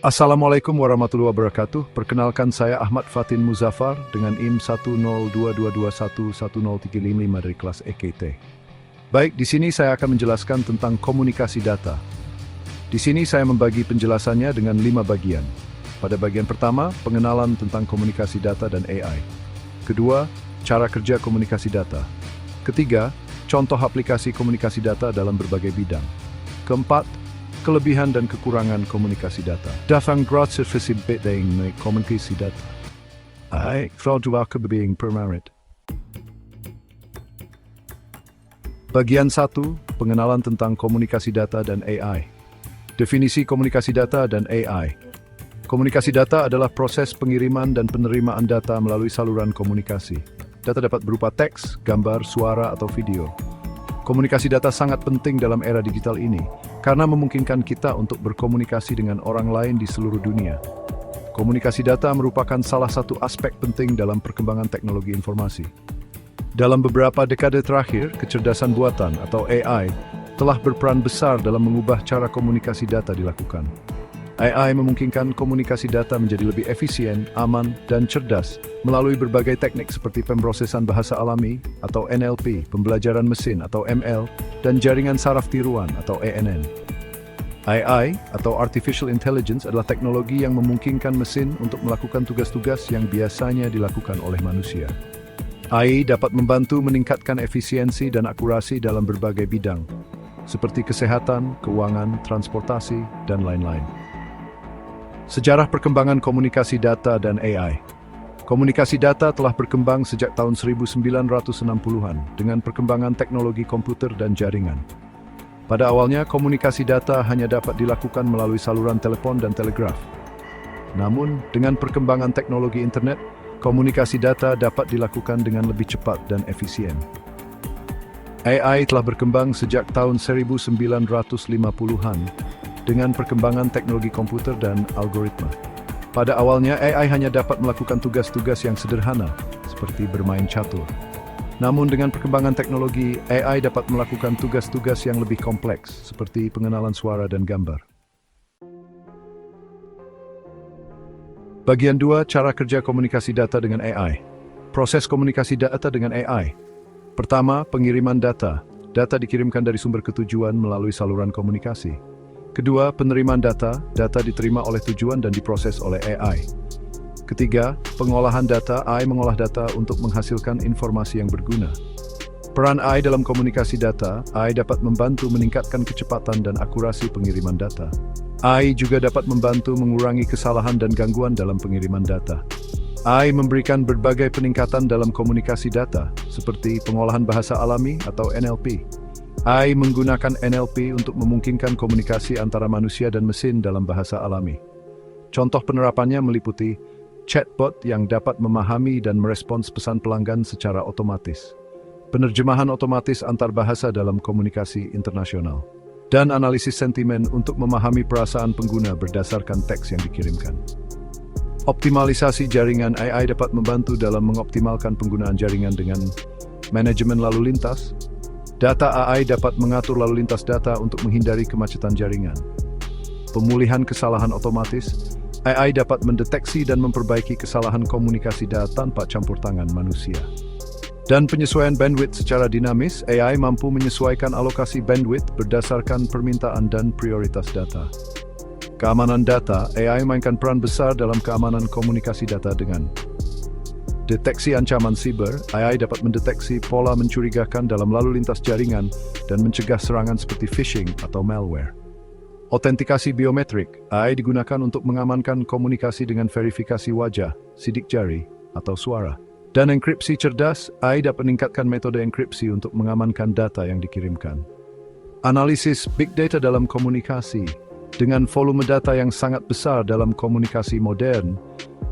Assalamualaikum warahmatullahi wabarakatuh. Perkenalkan saya Ahmad Fatin Muzaffar dengan IM 10222110355 dari kelas EKT. Baik, di sini saya akan menjelaskan tentang komunikasi data. Di sini saya membagi penjelasannya dengan 5 bagian. Pada bagian pertama, pengenalan tentang komunikasi data dan AI. Kedua, cara kerja komunikasi data. Ketiga, contoh aplikasi komunikasi data dalam berbagai bidang. Keempat, kelebihan dan kekurangan komunikasi data. Datang gratis dengan komunikasi data. Fraudullah kebeing permarit. Bagian 1, pengenalan tentang komunikasi data dan AI. Definisi komunikasi data dan AI. Komunikasi data adalah proses pengiriman dan penerimaan data melalui saluran komunikasi. Data dapat berupa teks, gambar, suara, atau video. Komunikasi data sangat penting dalam era digital ini, karena memungkinkan kita untuk berkomunikasi dengan orang lain di seluruh dunia. Komunikasi data merupakan salah satu aspek penting dalam perkembangan teknologi informasi. Dalam beberapa dekade terakhir, kecerdasan buatan atau AI telah berperan besar dalam mengubah cara komunikasi data dilakukan. AI memungkinkan komunikasi data menjadi lebih efisien, aman, dan cerdas melalui berbagai teknik seperti pemrosesan bahasa alami atau NLP, pembelajaran mesin atau ML, dan jaringan saraf tiruan atau ANN. AI atau Artificial Intelligence adalah teknologi yang memungkinkan mesin untuk melakukan tugas-tugas yang biasanya dilakukan oleh manusia. AI dapat membantu meningkatkan efisiensi dan akurasi dalam berbagai bidang, seperti kesehatan, keuangan, transportasi, dan lain-lain. Sejarah perkembangan komunikasi data dan AI. Komunikasi data telah berkembang sejak tahun 1960-an dengan perkembangan teknologi komputer dan jaringan. Pada awalnya, komunikasi data hanya dapat dilakukan melalui saluran telepon dan telegraf. Namun, dengan perkembangan teknologi internet, komunikasi data dapat dilakukan dengan lebih cepat dan efisien. AI telah berkembang sejak tahun 1950-an dengan perkembangan teknologi komputer dan algoritma. Pada awalnya, AI hanya dapat melakukan tugas-tugas yang sederhana, seperti bermain catur. Namun dengan perkembangan teknologi, AI dapat melakukan tugas-tugas yang lebih kompleks, seperti pengenalan suara dan gambar. Bagian 2, cara kerja komunikasi data dengan AI. Proses komunikasi data dengan AI. Pertama, pengiriman data. Data dikirimkan dari sumber ketujuan melalui saluran komunikasi. Kedua, penerimaan data. Data diterima oleh tujuan dan diproses oleh AI. Ketiga, pengolahan data. AI mengolah data untuk menghasilkan informasi yang berguna. Peran AI dalam komunikasi data. AI dapat membantu meningkatkan kecepatan dan akurasi pengiriman data. AI juga dapat membantu mengurangi kesalahan dan gangguan dalam pengiriman data. AI memberikan berbagai peningkatan dalam komunikasi data, seperti pengolahan bahasa alami atau NLP. AI menggunakan NLP untuk memungkinkan komunikasi antara manusia dan mesin dalam bahasa alami. Contoh penerapannya meliputi chatbot yang dapat memahami dan merespons pesan pelanggan secara otomatis, penerjemahan otomatis antar bahasa dalam komunikasi internasional, dan analisis sentimen untuk memahami perasaan pengguna berdasarkan teks yang dikirimkan. Optimalisasi jaringan. AI dapat membantu dalam mengoptimalkan penggunaan jaringan dengan manajemen lalu lintas. Data AI dapat mengatur lalu lintas data untuk menghindari kemacetan jaringan. Pemulihan kesalahan otomatis. AI dapat mendeteksi dan memperbaiki kesalahan komunikasi data tanpa campur tangan manusia. Dan penyesuaian bandwidth secara dinamis. AI mampu menyesuaikan alokasi bandwidth berdasarkan permintaan dan prioritas data. Keamanan data. AI mainkan peran besar dalam keamanan komunikasi data dengan deteksi ancaman siber. AI dapat mendeteksi pola mencurigakan dalam lalu lintas jaringan dan mencegah serangan seperti phishing atau malware. Autentikasi biometrik. AI digunakan untuk mengamankan komunikasi dengan verifikasi wajah, sidik jari, atau suara. Dan enkripsi cerdas. AI dapat meningkatkan metode enkripsi untuk mengamankan data yang dikirimkan. Analisis big data dalam komunikasi. Dengan volume data yang sangat besar dalam komunikasi modern,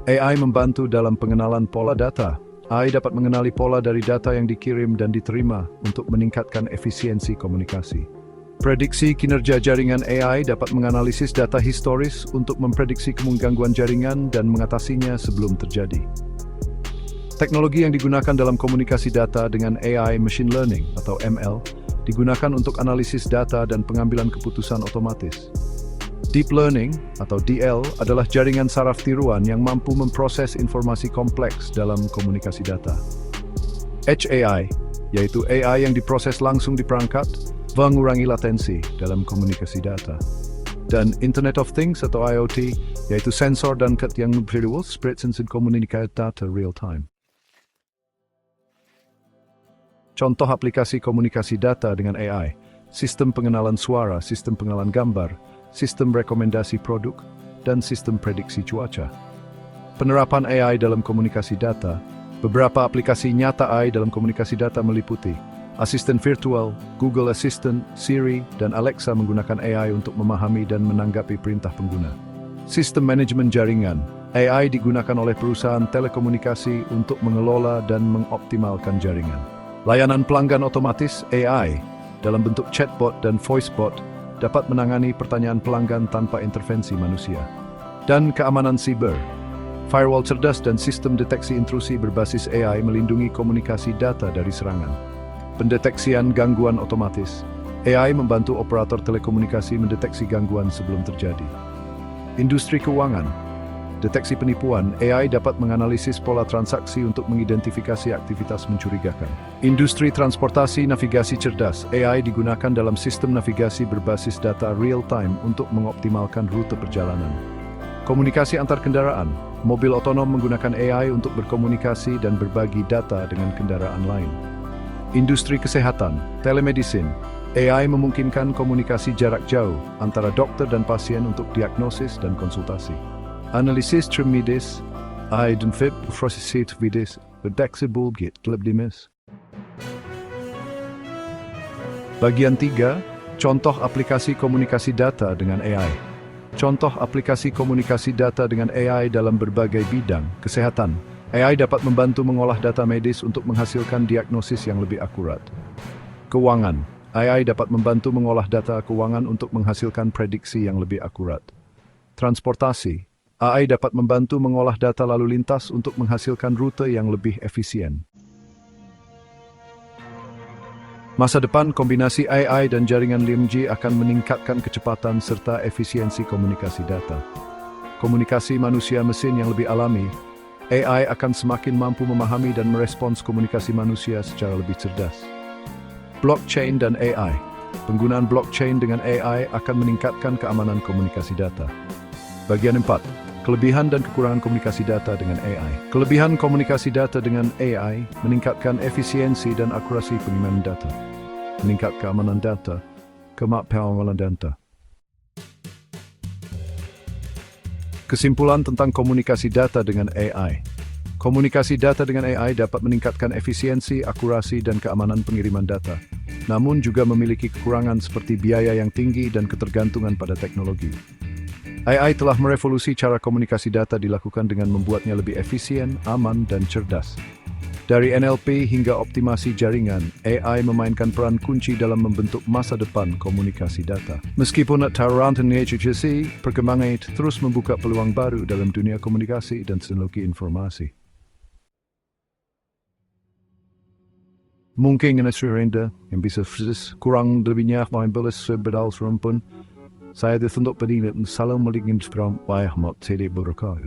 AI membantu dalam pengenalan pola data. AI dapat mengenali pola dari data yang dikirim dan diterima untuk meningkatkan efisiensi komunikasi. Prediksi kinerja jaringan. AI dapat menganalisis data historis untuk memprediksi gangguan jaringan dan mengatasinya sebelum terjadi. Teknologi yang digunakan dalam komunikasi data dengan AI machine learning atau ML digunakan untuk analisis data dan pengambilan keputusan otomatis. Deep Learning atau DL adalah jaringan saraf tiruan yang mampu memproses informasi kompleks dalam komunikasi data. Edge AI, yaitu AI yang diproses langsung di perangkat, mengurangi latensi dalam komunikasi data. Dan Internet of Things atau IoT, yaitu sensor dan ket yang memperluas spread-sensing komunikasi data real time. Contoh aplikasi komunikasi data dengan AI, sistem pengenalan suara, sistem pengenalan gambar, sistem rekomendasi produk, dan sistem prediksi cuaca. Penerapan AI dalam komunikasi data, beberapa aplikasi nyata AI dalam komunikasi data meliputi asisten virtual, Google Assistant, Siri, dan Alexa menggunakan AI untuk memahami dan menanggapi perintah pengguna. Sistem manajemen jaringan, AI digunakan oleh perusahaan telekomunikasi untuk mengelola dan mengoptimalkan jaringan. Layanan pelanggan otomatis AI dalam bentuk chatbot dan voicebot dapat menangani pertanyaan pelanggan tanpa intervensi manusia. Dan keamanan siber, firewall cerdas dan sistem deteksi intrusi berbasis AI melindungi komunikasi data dari serangan. Pendeteksian gangguan otomatis, AI membantu operator telekomunikasi mendeteksi gangguan sebelum terjadi. Industri keuangan, deteksi penipuan, AI dapat menganalisis pola transaksi untuk mengidentifikasi aktivitas mencurigakan. Industri transportasi navigasi cerdas, AI digunakan dalam sistem navigasi berbasis data real-time untuk mengoptimalkan rute perjalanan. Komunikasi antar kendaraan, mobil otonom menggunakan AI untuk berkomunikasi dan berbagi data dengan kendaraan lain. Industri kesehatan, telemedicine, AI memungkinkan komunikasi jarak jauh antara dokter dan pasien untuk diagnosis dan konsultasi. Analisis medis, AI dan fit proses medis fleksibel lebih dimes. Bagian 3, contoh aplikasi komunikasi data dengan AI. Contoh aplikasi komunikasi data dengan AI dalam berbagai bidang kesehatan. AI dapat membantu mengolah data medis untuk menghasilkan diagnosis yang lebih akurat. Keuangan, AI dapat membantu mengolah data keuangan untuk menghasilkan prediksi yang lebih akurat. Transportasi, AI dapat membantu mengolah data lalu lintas untuk menghasilkan rute yang lebih efisien. Masa depan kombinasi AI dan jaringan 5G akan meningkatkan kecepatan serta efisiensi komunikasi data. Komunikasi manusia-mesin yang lebih alami, AI akan semakin mampu memahami dan merespons komunikasi manusia secara lebih cerdas. Blockchain dan AI. Penggunaan blockchain dengan AI akan meningkatkan keamanan komunikasi data. Bagian 4. Kelebihan dan kekurangan komunikasi data dengan AI. Kelebihan komunikasi data dengan AI meningkatkan efisiensi dan akurasi pengiriman data. Meningkat keamanan data, kemampuan data. Kesimpulan tentang komunikasi data dengan AI. Komunikasi data dengan AI dapat meningkatkan efisiensi, akurasi, dan keamanan pengiriman data, namun juga memiliki kekurangan seperti biaya yang tinggi dan ketergantungan pada teknologi. AI telah merevolusi cara komunikasi data dilakukan dengan membuatnya lebih efisien, aman, dan cerdas. Dari NLP hingga optimasi jaringan, AI memainkan peran kunci dalam membentuk masa depan komunikasi data. Meskipun taruhan HCC, perkembangan terus membuka peluang baru dalam dunia komunikasi dan teknologi informasi. Mungkin Anda yang bisa kurang lebihnya membalas sebedal serumpun, saya ditunduk berdiri dan salam melingin sekarang wayah mat tele berkah.